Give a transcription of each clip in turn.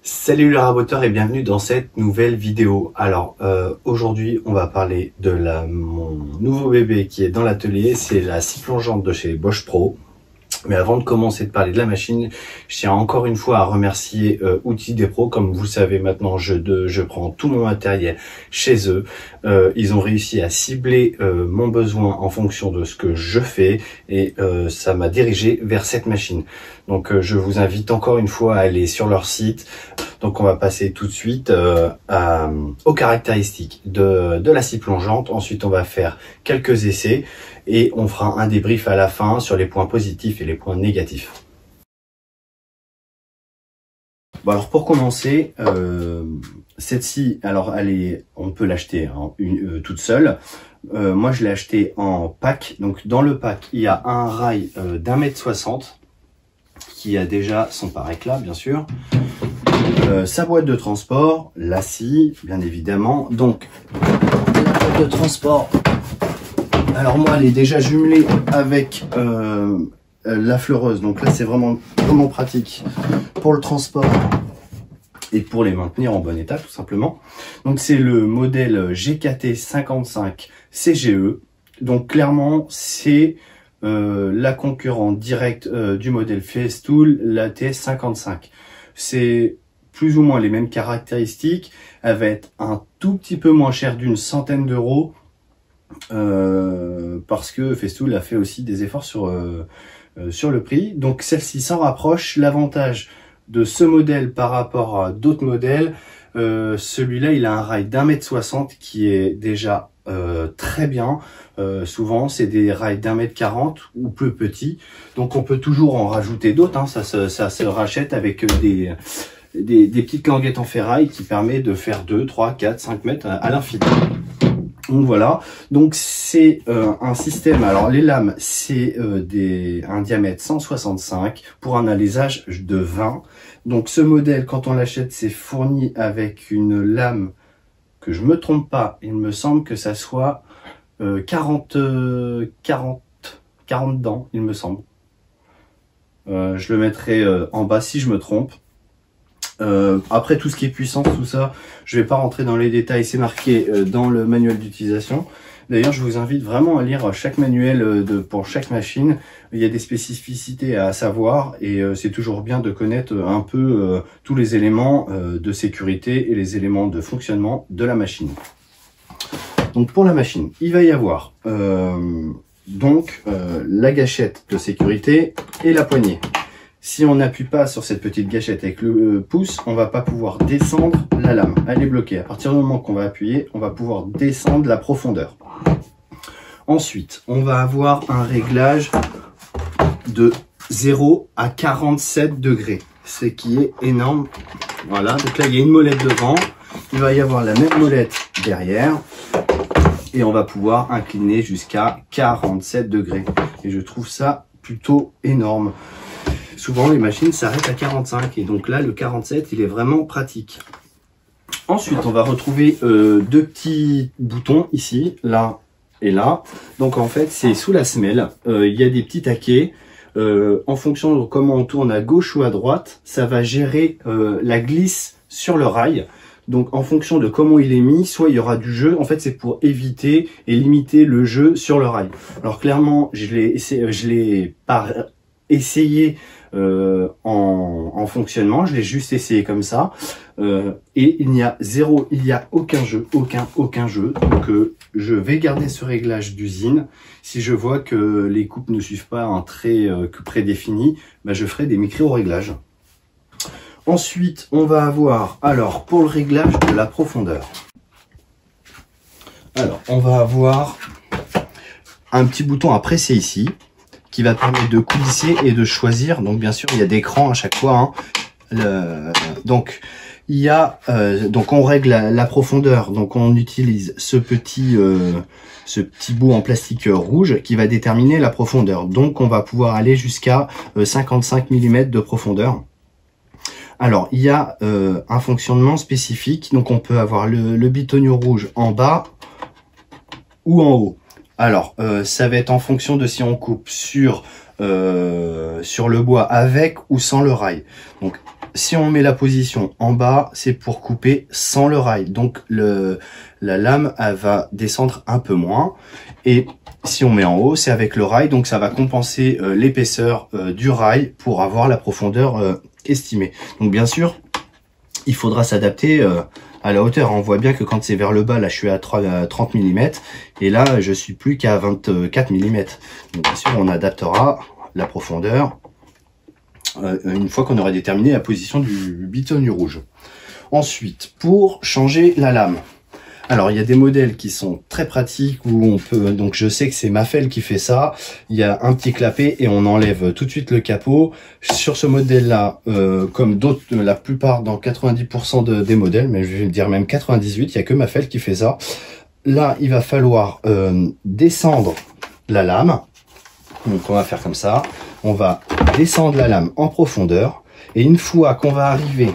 Salut les raboteurs et bienvenue dans cette nouvelle vidéo. Alors aujourd'hui on va parler de mon nouveau bébé qui est dans l'atelier, c'est la scie plongeante de chez Bosch Pro. Mais avant de commencer de parler de la machine, je tiens encore une fois à remercier Outils des Pros. Comme vous le savez maintenant, je prends tout mon matériel chez eux. Ils ont réussi à cibler mon besoin en fonction de ce que je fais et ça m'a dirigé vers cette machine. Donc je vous invite encore une fois à aller sur leur site. Donc on va passer tout de suite aux caractéristiques de la scie plongeante. Ensuite on va faire quelques essais et on fera un débrief à la fin sur les points positifs et les points négatifs. Bon alors pour commencer, cette scie, alors on peut l'acheter toute seule. Moi je l'ai acheté en pack. Donc dans le pack il y a un rail d'1,60 m qui a déjà son pare-éclat bien sûr. Sa boîte de transport, la scie bien évidemment. Donc la boîte de transport, alors moi elle est déjà jumelée avec la fleureuse, donc là c'est vraiment pratique pour le transport et pour les maintenir en bon état tout simplement. Donc c'est le modèle GKT 55 CGE, donc clairement c'est la concurrente directe du modèle Festool, la TS55. C'est plus ou moins les mêmes caractéristiques. Elle va être un tout petit peu moins chère d'une centaine d'euros parce que Festool a fait aussi des efforts sur le prix. Donc celle-ci s'en rapproche. L'avantage de ce modèle par rapport à d'autres modèles, celui-là il a un rail d'1,60 m qui est déjà très bien. Souvent c'est des rails d'1,40 m ou plus petits, donc on peut toujours en rajouter d'autres, hein. Ça se rachète avec des petites languettes en ferraille qui permet de faire 2, 3, 4, 5 mètres à l'infini. Donc voilà, donc c'est un système, alors les lames c'est un diamètre 165 pour un alésage de 20. Donc ce modèle quand on l'achète c'est fourni avec une lame, que je me trompe pas, il me semble que ça soit 40 dents, il me semble. Je le mettrai en bas si je me trompe. Après tout ce qui est puissance, tout ça, je vais pas rentrer dans les détails, c'est marqué dans le manuel d'utilisation. D'ailleurs, je vous invite vraiment à lire chaque manuel pour chaque machine. Il y a des spécificités à savoir et c'est toujours bien de connaître un peu tous les éléments de sécurité et les éléments de fonctionnement de la machine. Donc pour la machine, il va y avoir la gâchette de sécurité et la poignée. Si on n'appuie pas sur cette petite gâchette avec le pouce, on va pas pouvoir descendre la lame. Elle est bloquée. À partir du moment qu'on va appuyer, on va pouvoir descendre la profondeur. Ensuite, on va avoir un réglage de 0 à 47 degrés, ce qui est énorme. Voilà, donc là il y a une molette devant, il va y avoir la même molette derrière et on va pouvoir incliner jusqu'à 47 degrés. Et je trouve ça plutôt énorme. Souvent les machines s'arrêtent à 45 et donc là le 47 il est vraiment pratique. Ensuite on va retrouver deux petits boutons ici, là et là. Donc en fait c'est sous la semelle, il y a des petits taquets. En fonction de comment on tourne à gauche ou à droite, ça va gérer la glisse sur le rail. Donc en fonction de comment il est mis, soit il y aura du jeu, en fait c'est pour éviter et limiter le jeu sur le rail. Alors clairement je l'ai pas essayé en fonctionnement, je l'ai juste essayé comme ça et il n'y a aucun jeu, aucun jeu. Donc je vais garder ce réglage d'usine. Si je vois que les coupes ne suivent pas un trait prédéfini, bah, je ferai des micro-réglages. Ensuite on va avoir, alors pour le réglage de la profondeur, alors on va avoir un petit bouton à presser ici qui va permettre de coulisser et de choisir. Donc bien sûr il y a des crans à chaque fois, hein. Donc il y a donc on règle la profondeur, donc on utilise ce petit bout en plastique rouge qui va déterminer la profondeur. Donc on va pouvoir aller jusqu'à 55 mm de profondeur. Alors il y a un fonctionnement spécifique, donc on peut avoir le bitonio rouge en bas ou en haut. Alors ça va être en fonction de si on coupe sur le bois avec ou sans le rail. Donc si on met la position en bas, c'est pour couper sans le rail. Donc la lame, elle va descendre un peu moins. Et si on met en haut, c'est avec le rail. Donc ça va compenser l'épaisseur du rail pour avoir la profondeur estimée. Donc bien sûr, il faudra s'adapter à la hauteur. On voit bien que quand c'est vers le bas, là je suis à 30 mm. Et là, je suis plus qu'à 24 mm. Donc bien sûr, on adaptera la profondeur une fois qu'on aura déterminé la position du bitonio rouge. Ensuite, pour changer la lame. Alors, il y a des modèles qui sont très pratiques où on peut, donc je sais que c'est Mafel qui fait ça. Il y a un petit clapet et on enlève tout de suite le capot. Sur ce modèle-là, comme d'autres, la plupart, dans 90% des modèles, mais je vais dire même 98, il y a que Mafel qui fait ça. Là, il va falloir descendre la lame. Donc, on va faire comme ça. On va descendre la lame en profondeur. Et une fois qu'on va arriver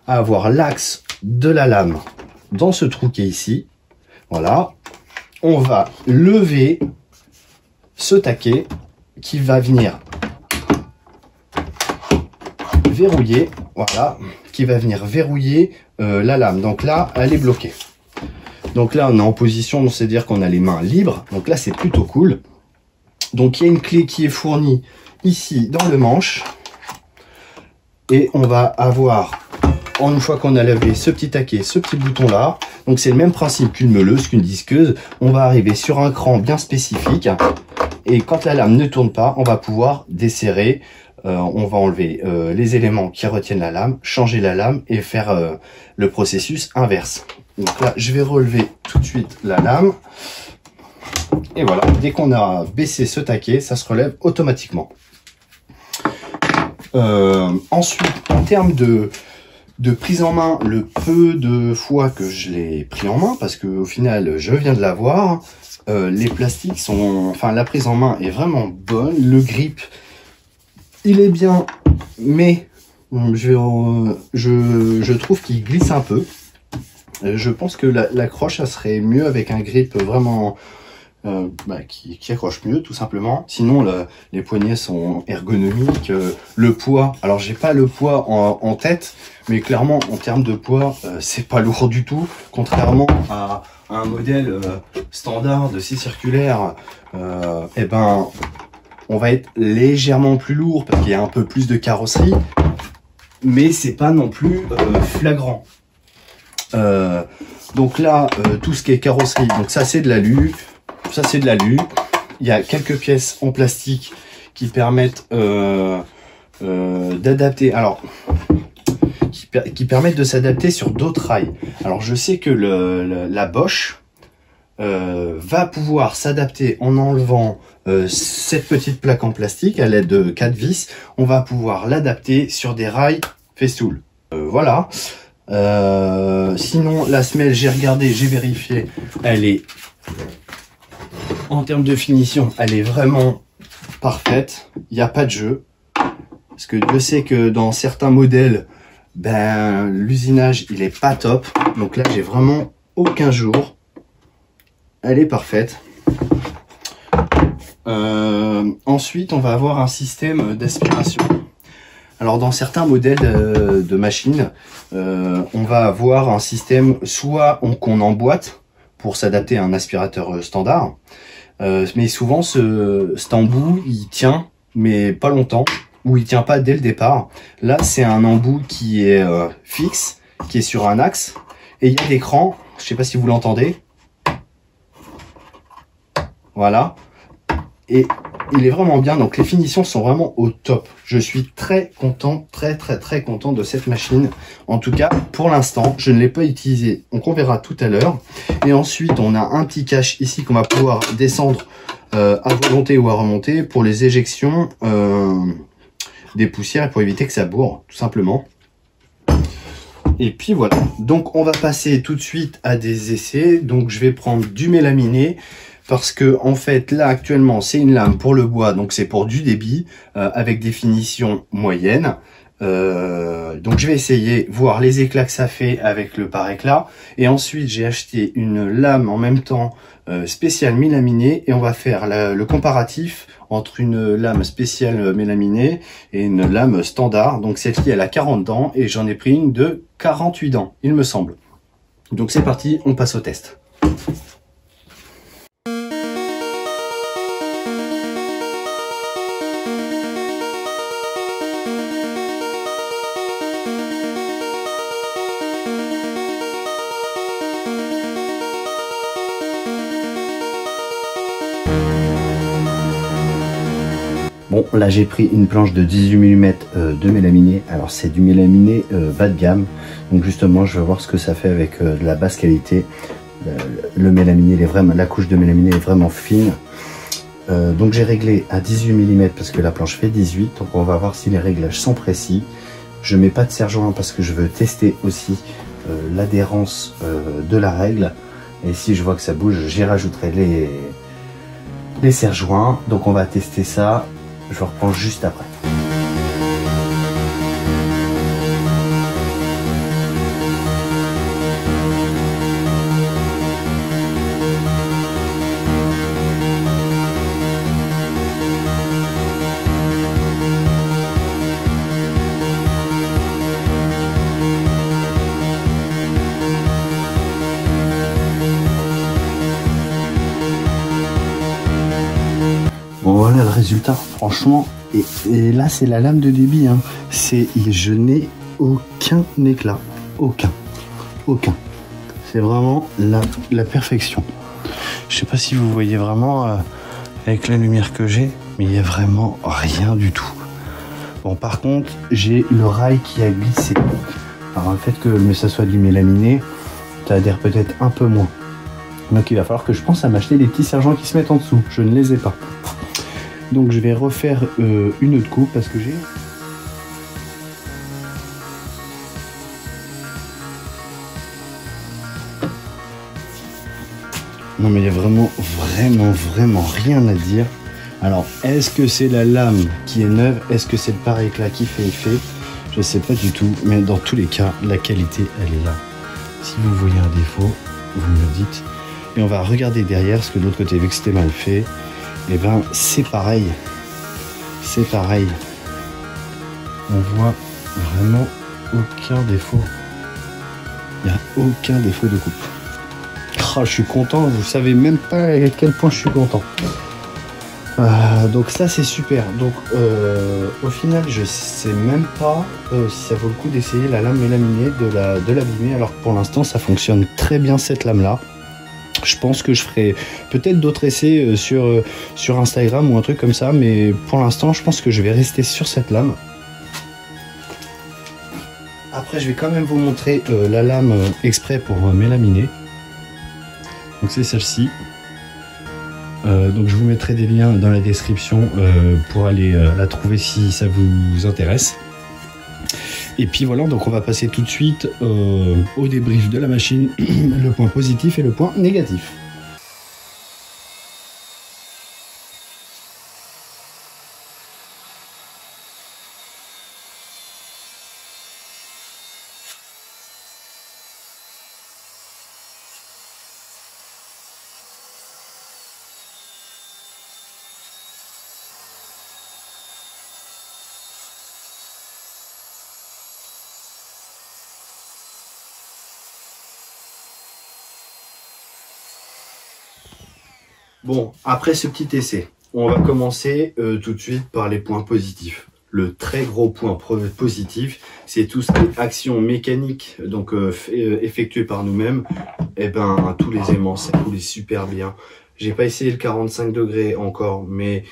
à avoir l'axe de la lame dans ce trou qui est ici, voilà, on va lever ce taquet qui va venir verrouiller, voilà, qui va venir verrouiller la lame. Donc là, elle est bloquée. Donc là, on est en position, c'est-à-dire qu'on a les mains libres. Donc là, c'est plutôt cool. Donc il y a une clé qui est fournie ici dans le manche. Et on va avoir, une fois qu'on a lavé ce petit taquet, ce petit bouton là, donc c'est le même principe qu'une meuleuse, qu'une disqueuse. On va arriver sur un cran bien spécifique. Et quand la lame ne tourne pas, on va pouvoir desserrer. On va enlever les éléments qui retiennent la lame, changer la lame et faire le processus inverse. Donc là, je vais relever tout de suite la lame. Et voilà, dès qu'on a baissé ce taquet, ça se relève automatiquement. Ensuite, en termes de prise en main, le peu de fois que je l'ai pris en main, parce que au final, je viens de l'avoir, les plastiques sont... Enfin, la prise en main est vraiment bonne. Le grip, il est bien, mais je trouve qu'il glisse un peu. Je pense que l'accroche, ça serait mieux avec un grip vraiment... qui accroche mieux tout simplement. Sinon les poignets sont ergonomiques. Le poids, alors j'ai pas le poids en tête, mais clairement en termes de poids c'est pas lourd du tout, contrairement à un modèle standard de scie circulaire. Et ben on va être légèrement plus lourd parce qu'il y a un peu plus de carrosserie, mais c'est pas non plus flagrant. Donc là tout ce qui est carrosserie, donc ça c'est de l'alu. Ça c'est de l'alu. Il y a quelques pièces en plastique qui permettent d'adapter. Alors, qui permettent de s'adapter sur d'autres rails. Alors je sais que la Bosch va pouvoir s'adapter en enlevant cette petite plaque en plastique à l'aide de 4 vis. On va pouvoir l'adapter sur des rails Festool. Voilà. Sinon la semelle, j'ai regardé, j'ai vérifié, elle est... En termes de finition, elle est vraiment parfaite. Il n'y a pas de jeu. Parce que je sais que dans certains modèles, ben, l'usinage, il est pas top. Donc là, j'ai vraiment aucun jour. Elle est parfaite. Ensuite, on va avoir un système d'aspiration. Alors, dans certains modèles de machines, on va avoir un système soit qu'on emboîte pour s'adapter à un aspirateur standard. Mais souvent, cet embout, il tient, mais pas longtemps, ou il tient pas dès le départ. Là, c'est un embout qui est fixe, qui est sur un axe, et il y a des crans, je sais pas si vous l'entendez. Voilà. Et il est vraiment bien, donc les finitions sont vraiment au top. Je suis très content, très content de cette machine. En tout cas, pour l'instant, je ne l'ai pas utilisée, donc on verra tout à l'heure. Et ensuite, on a un petit cache ici qu'on va pouvoir descendre à volonté ou à remonter pour les éjections des poussières et pour éviter que ça bourre, tout simplement. Et puis voilà, donc on va passer tout de suite à des essais. Donc je vais prendre du mélaminé. Parce que en fait là actuellement c'est une lame pour le bois, donc c'est pour du débit avec des finitions moyennes. Donc je vais essayer, voir les éclats que ça fait avec le pare-éclat. Et ensuite j'ai acheté une lame en même temps spéciale mélaminée, et on va faire le comparatif entre une lame spéciale mélaminée et une lame standard. Donc celle-ci elle a 40 dents et j'en ai pris une de 48 dents, il me semble. Donc c'est parti, on passe au test. Bon, là j'ai pris une planche de 18 mm de mélaminé. Alors c'est du mélaminé bas de gamme. Donc justement, je vais voir ce que ça fait avec de la basse qualité. Le mélaminé, il est vraiment, la couche de mélaminé est vraiment fine. Donc j'ai réglé à 18 mm parce que la planche fait 18. Donc on va voir si les réglages sont précis. Je mets pas de serre-joint parce que je veux tester aussi l'adhérence de la règle. Et si je vois que ça bouge, j'y rajouterai les serre-joints. Donc on va tester ça. Je reprends juste après. Bon voilà le résultat, franchement, et là c'est la lame de débit, hein. Je n'ai aucun éclat, aucun. C'est vraiment la perfection. Je sais pas si vous voyez vraiment avec la lumière que j'ai, mais il n'y a vraiment rien du tout. Bon par contre, j'ai le rail qui a glissé. Alors le fait que ça soit du mélaminé, ça adhère peut-être un peu moins. Donc il va falloir que je pense à m'acheter des petits serre-joints qui se mettent en dessous. Je ne les ai pas. Donc je vais refaire une autre coupe parce que j'ai... Non mais il y a vraiment rien à dire. Alors est-ce que c'est la lame qui est neuve? Est-ce que c'est le pare-éclat qui fait effet? Je sais pas du tout, mais dans tous les cas, la qualité elle est là. Si vous voyez un défaut, vous me le dites. Et on va regarder derrière, parce que de l'autre côté, vu que c'était mal fait, et ben c'est pareil. C'est pareil. On voit vraiment aucun défaut. Il n'y a aucun défaut de coupe. Oh, je suis content, vous savez même pas à quel point je suis content. Donc ça c'est super. Donc au final je sais même pas si ça vaut le coup d'essayer la lame mélaminée de l'abîmer. Alors pour l'instant ça fonctionne très bien cette lame là. Je pense que je ferai peut-être d'autres essais sur Instagram ou un truc comme ça, mais pour l'instant je pense que je vais rester sur cette lame. Après je vais quand même vous montrer la lame exprès pour mélaminer. Donc c'est celle-ci. Donc je vous mettrai des liens dans la description pour aller la trouver si ça vous intéresse. Et puis voilà, donc on va passer tout de suite au débrief de la machine, le point positif et le point négatif. Bon, après ce petit essai, on va commencer tout de suite par les points positifs. Le très gros point positif, c'est tout ce qui est action mécanique, donc effectuée par nous-mêmes. Et ben, tous les aimants, ça roule super bien. J'ai pas essayé le 45 degrés encore, mais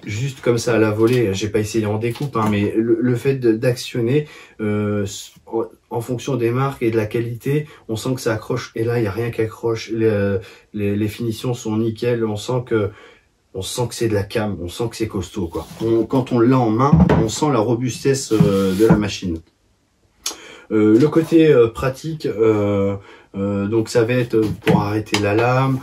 juste comme ça à la volée, j'ai pas essayé en découpe, hein, mais le fait d'actionner en fonction des marques et de la qualité, on sent que ça accroche. Et là, il y a rien qui accroche. Les finitions sont nickel. On sent que c'est de la cam. On sent que c'est costaud, quoi. Quand on l'a en main, on sent la robustesse de la machine. Le côté pratique, donc ça va être pour arrêter la lame,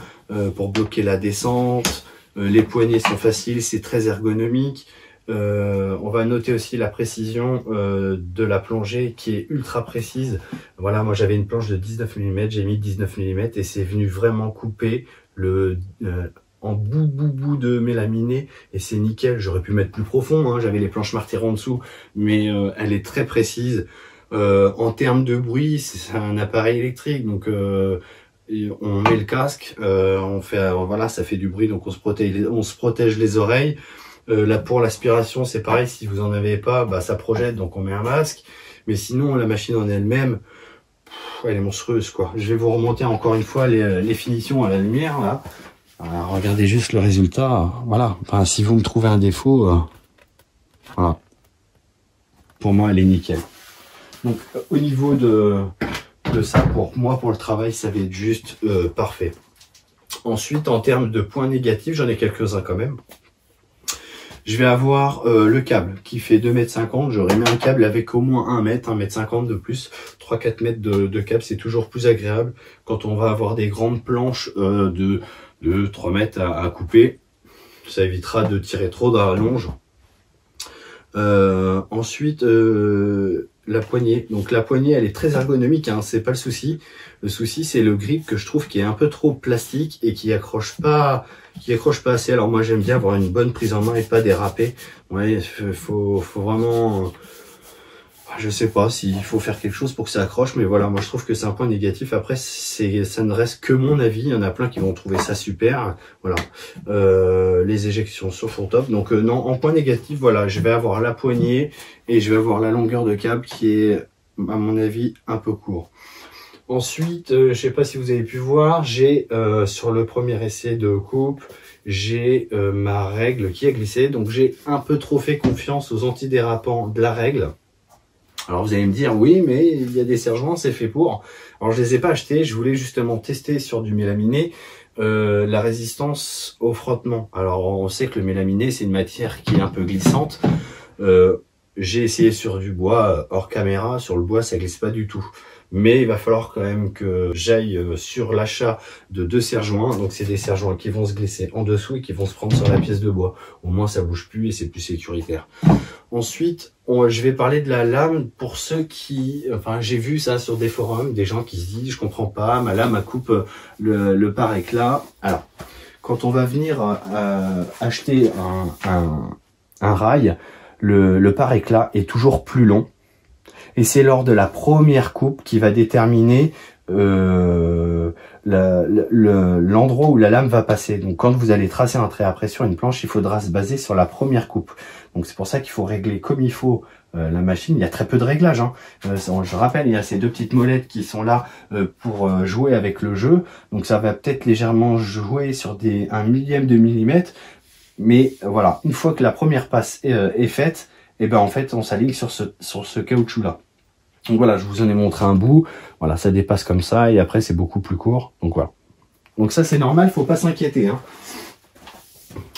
pour bloquer la descente. Les poignées sont faciles, c'est très ergonomique. On va noter aussi la précision de la plongée qui est ultra précise. Voilà, moi j'avais une planche de 19 mm, j'ai mis 19 mm et c'est venu vraiment couper le en bout de mélaminé et c'est nickel. J'aurais pu mettre plus profond, hein, j'avais les planches Martero en dessous, mais elle est très précise. En termes de bruit, c'est un appareil électrique, donc on met le casque, on fait voilà, ça fait du bruit, donc on se protège les oreilles. Là pour l'aspiration c'est pareil, si vous en avez pas, bah ça projette, donc on met un masque. Mais sinon la machine en elle-même, elle est monstrueuse quoi. Je vais vous remonter encore une fois les finitions à la lumière là. Alors, regardez juste le résultat, voilà. Enfin, si vous me trouvez un défaut, voilà. Pour moi elle est nickel. Donc au niveau de ça, pour moi, pour le travail, ça va être juste parfait. Ensuite, en termes de points négatifs, j'en ai quelques-uns quand même. Je vais avoir le câble qui fait 2,50 m. J'aurais mis un câble avec au moins 1 mètre, 1,50 m de plus. 3-4 mètres de câble, c'est toujours plus agréable quand on va avoir des grandes planches de 3 mètres à couper. Ça évitera de tirer trop dans la longe. Ensuite, la poignée. Donc la poignée, elle est très ergonomique, hein, c'est pas le souci. Le souci, c'est le grip que je trouve qui est un peu trop plastique et qui accroche pas assez. Alors moi, j'aime bien avoir une bonne prise en main et pas déraper. Ouais, faut vraiment, je sais pas s'il faut faire quelque chose pour que ça accroche, mais voilà, moi je trouve que c'est un point négatif. Après, ça ne reste que mon avis. Il y en a plein qui vont trouver ça super. Voilà, les éjections sont top. Donc non, en point négatif, voilà, je vais avoir la poignée et je vais avoir la longueur de câble qui est, à mon avis, un peu court. Ensuite, je sais pas si vous avez pu voir, j'ai sur le premier essai de coupe, j'ai ma règle qui a glissé. Donc j'ai un peu trop fait confiance aux antidérapants de la règle. Alors vous allez me dire, oui, mais il y a des serre-joints, c'est fait pour. Alors je les ai pas achetés, je voulais justement tester sur du mélaminé la résistance au frottement. Alors on sait que le mélaminé, c'est une matière qui est un peu glissante. J'ai essayé sur du bois hors caméra, sur le bois ça glisse pas du tout. Mais il va falloir quand même que j'aille sur l'achat de 2 serre-joints. Donc c'est des serre-joints qui vont se glisser en dessous et qui vont se prendre sur la pièce de bois. Au moins ça bouge plus et c'est plus sécuritaire. Ensuite, je vais parler de la lame pour ceux qui... Enfin, j'ai vu ça sur des forums, des gens qui se disent « je comprends pas, ma lame elle coupe le pare-éclat ». Alors, quand on va venir acheter un rail, le pare-éclat est toujours plus long. Et c'est lors de la première coupe qui va déterminer l'endroit où la lame va passer. Donc quand vous allez tracer un trait à pression à une planche, il faudra se baser sur la première coupe. Donc c'est pour ça qu'il faut régler comme il faut la machine. Il y a très peu de réglage, hein. Je rappelle, il y a ces 2 petites molettes qui sont là pour jouer avec le jeu. Donc ça va peut-être légèrement jouer sur 1/1000 de millimètre. Mais voilà, une fois que la première passe est faite, et ben en fait on s'aligne sur ce caoutchouc là. Donc voilà, je vous en ai montré un bout. Voilà, ça dépasse comme ça et après c'est beaucoup plus court. Donc voilà. Donc ça c'est normal, faut pas s'inquiéter, hein.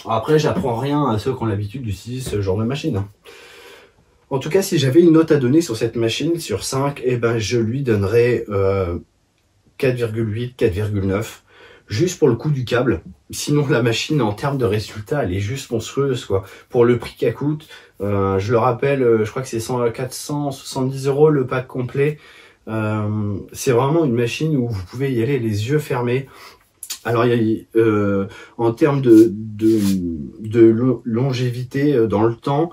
Après, j'apprends rien à ceux qui ont l'habitude d'utiliser ce genre de machine, hein. En tout cas, si j'avais une note à donner sur cette machine, sur 5, eh ben je lui donnerais 4,8, 4,9. Juste pour le coût du câble. Sinon, la machine, en termes de résultats, elle est juste monstrueuse, quoi. Pour le prix qu'elle coûte, je le rappelle, je crois que c'est 470 € le pack complet. C'est vraiment une machine où vous pouvez y aller les yeux fermés. Alors, en termes de longévité dans le temps,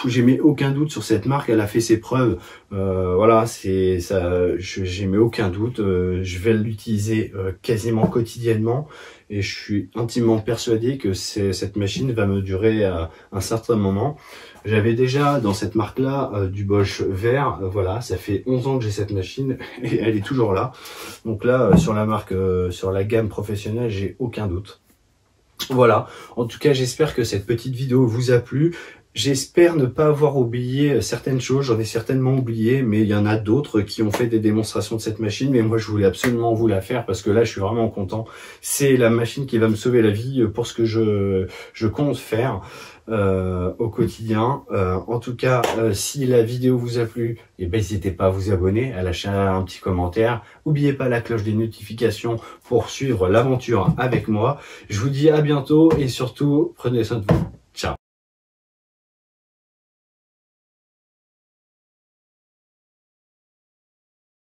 j'ai mis aucun doute sur cette marque. Elle a fait ses preuves. Voilà, c'est ça. J'ai mis aucun doute. Je vais l'utiliser quasiment quotidiennement et je suis intimement persuadé que cette machine va me durer un certain moment. J'avais déjà dans cette marque-là du Bosch vert, voilà, ça fait 11 ans que j'ai cette machine et elle est toujours là. Donc là, sur la marque, sur la gamme professionnelle, j'ai aucun doute. Voilà, en tout cas, j'espère que cette petite vidéo vous a plu. J'espère ne pas avoir oublié certaines choses, j'en ai certainement oublié, mais il y en a d'autres qui ont fait des démonstrations de cette machine, mais moi je voulais absolument vous la faire parce que là je suis vraiment content. C'est la machine qui va me sauver la vie pour ce que je compte faire au quotidien. En tout cas, si la vidéo vous a plu, eh ben, n'hésitez pas à vous abonner, à lâcher un petit commentaire. N'oubliez pas la cloche des notifications pour suivre l'aventure avec moi. Je vous dis à bientôt et surtout, prenez soin de vous.